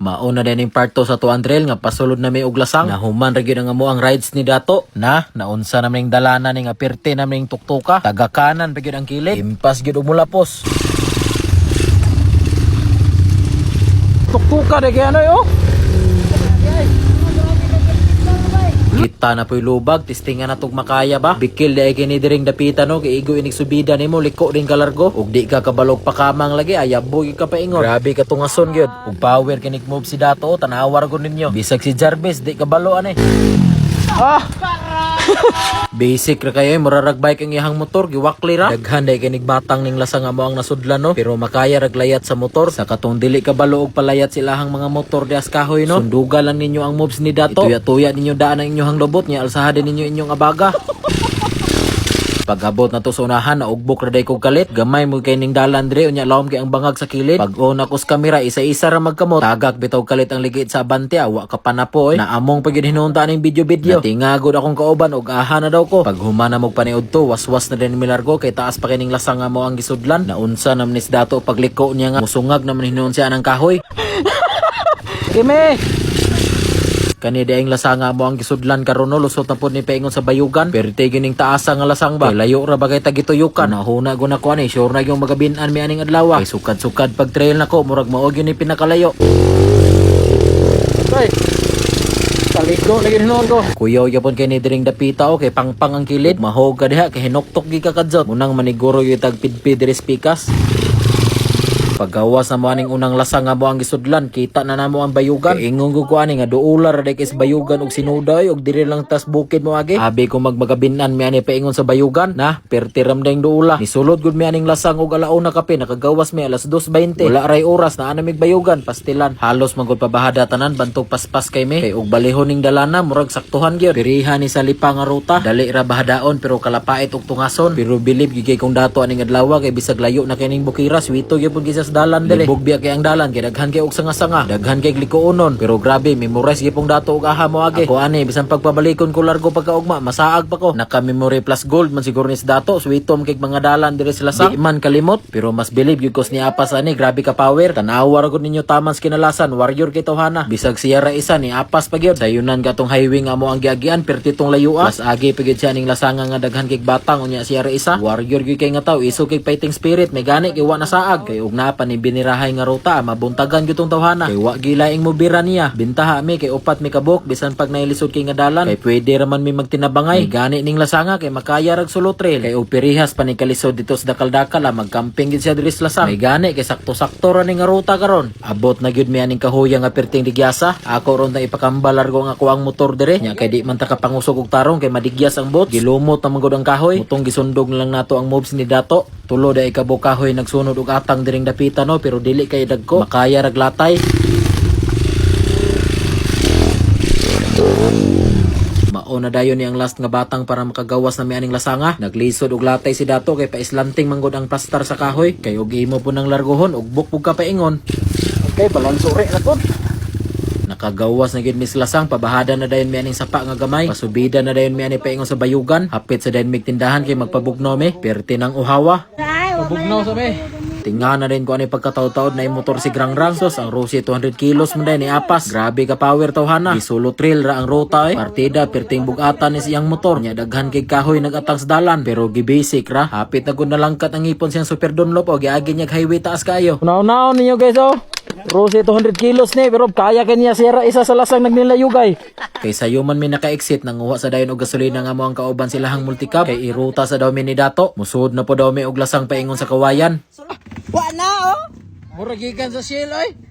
Mauna din yung part 2 sa tuan trail nga pasulod na may uglasang. Nahuman ra gyud ang amo ang rides ni Dato. Naunsa na may dalanan ning apirte na may tuktuka. Taga kanan ra gyud ang kilid. Impas gyud umulapos. Tuktuka de kay ano yo? Kita na po'y lubag, tistingan na tog makaya ba? Bikil dahil kini diring dapita no, kay igo inig subida ni mo, liko rin kalargo. Ug di ka kabalog pa kamang lagi, ayaboy ka pa ingon. Grabe ka tungason gyud. Ug power kinig move si Dato, tanawar ko ninyo. Bisag si Jarvis, di kabaloan eh. Basic ra kayo, murarag bike ang iyang motor, giwakli ra. Daghan day kinig batang ning lasang amo ang nasudlan no, pero makaya raglayat sa motor. Sa katong dili kabalo og palayat silahang mga motor di as kahoy no. Sunduga lang ninyo ang moves ni Dato. Ituya-tuya ninyo daan ang inyong lobot niya, alsahadin ninyo inyong abaga. Pag-abot na to sa unahan, naugbok ra day kog kalit. Gamay mo kay ning dalan dire, unya lawom kay ang bangag sa kilid. Pag-on ako sa kamera, isa-isa ra magkamot. Tagak bitaw kalit ang ligid sa abante, awa ka pa na po. Naamong pagid hinunta ning video-video. Natingagod akong kauban og aha na daw ko. Pag humana mo paniud to, waswas na din milargo kay taas pa kining lasang nga mo ang gisudlan. Naunsa naman ni Dato pagliko niya nga musungag naman hinuon siya ng kahoy. Kimi! Kani daing lasanga mo ang gisudlan karon no, lusot na pud ni paingon sa bayugan. Perti gining taasa nga lasang ba. Kay layo ra bagay tagituyukan. Nahuna go na ko ani, sure na yung magabin-an mi aning adlaw. Kay sukad-sukad pag trail nako, murag mao gyud ni pinakalayo. Ay. Talikdo lagi hinuon ko. Kuyaw yapon kay ni diring dapita o kay pangpang ang kilid. Mahog ka diha kay hinoktok gi ka kadzot. Munang maniguro yung tagpidpid diri spikas. Paggawas na mo aning unang lasang nga mo ang gisudlan, kita na namo ang bayugan. Ingon ko ani nga duular ra kay bayugan og sinuday og diri lang tas bukid mo agi. Abi ko magmagabinan mi ani paingon sa bayugan na pertiram ding duula. Nisulod gud mi aning lasang og alauna kape, nakagawas mi alas 2:20. Wala ray oras na anamig bayugan, pastilan. Halos magud pabahada tanan bantog paspas kay mi. Kay og balihon ning dalana murag saktuhan gyud. Piriha ni sa lipa nga ruta, dali ra bahadaon pero kalapait og tungason. Pero bilib gyud kung Dato aning adlaw kay bisag layo na kining bukira, swito gyud pud dalan dili. Libog biya kay ang dalan kay daghan kay og sanga-sanga, daghan kay likoonon. Pero grabe, memorize gyud pong Dato og aha mo agi. Ako ani bisan pagpabalikon ko largo pagkaugma, masaag pa ko. Naka memory plus gold man siguro ni Dato, switom kay mga dalan diri sila sa. Di man kalimot, pero mas believe gyud ko ni Apas ani, grabe ka power. Tanawar gud ninyo taman sa kinalasan, warrior kay tawhana. Bisag siya ra isa ni Apas pa gyud. Dayunan katong highway nga mo ang giagian, pertitong layuan. Mas agi pa gyud siya ning lasanga nga daghan kay batang unya siya ra isa. Warrior gyud kay nga taw, iso kay fighting spirit, may gani kay wa na saag. Kay og pa ni binirahay nga ruta, mabuntagan gyud tong tawhana. Kay wa gilaing mo bira niya. Bintaha mi kay upat mi kabuk bisan pag nailisod kay nga dalan. Kay pwede ra man mi magtinabangay. May gani ning lasanga kay makaya rag solo trail. Kay og pirihas pa ni kalisod dito sa dakal-dakal magcamping gid siya diri sa lasang. May gani kay sakto-sakto ra ning nga ruta karon. Abot na gyud mi aning kahoya nga perting digyasa. Ako ron na ipakambal largo nga ako ang motor dire. Nya kay di man ta kapangusog og tarong kay madigyas ang bot. Gilumot na magud ang kahoy. Mutong gisundog lang nato ang moves ni Dato. Tulo da ikabo kahoy nagsunod og atang diring dapita no, pero dili kay dagko makaya raglatay. Mauna dayon ni ang last nga batang para makagawas na mi aning lasanga. Naglisod og latay si Dato kay paislanting manggod ang plastar sa kahoy. Kay og imo po nang largohon og bukbog ka paingon. Okay, balansore na pod. Nakagawas na gid mis lasang, pabahada na dayon mi aning sapa nga gamay. Pasubida na dayon mi ani paingon sa bayugan. Hapit sa dayon mig tindahan kay magpabugnaw mi. Perti nang uhawa. Pabugnaw sa mi. Tinga na rin ko ani pagkataw-taod na motor si Grangrang. Sos ang Rossi 200 kilos man din ni Apas. Grabe ka power tawhana. Solo trail ra ang ruta Partida perting bugatan ni siyang motor. Nya daghan kay kahoy nagatang sa dalan. Pero gibasic ra. Hapit na gud nalangkat ang ipon siyang Super Dunlop o giagi niya highway taas kayo. Unaw-unaw ninyo guys Rossi 200 kilos ni pero kaya kanya siya isa sa lasang nagnilayugay. Kay sayo man mi naka-exit nanguha sa dayon og gasolina nga mo ang kauban silahang multicab. Kay iruta sa daw mi ni Dato. Musud na po daw mi og lasang paingon sa kawayan. Wa na Mura gikan sa Shell oy.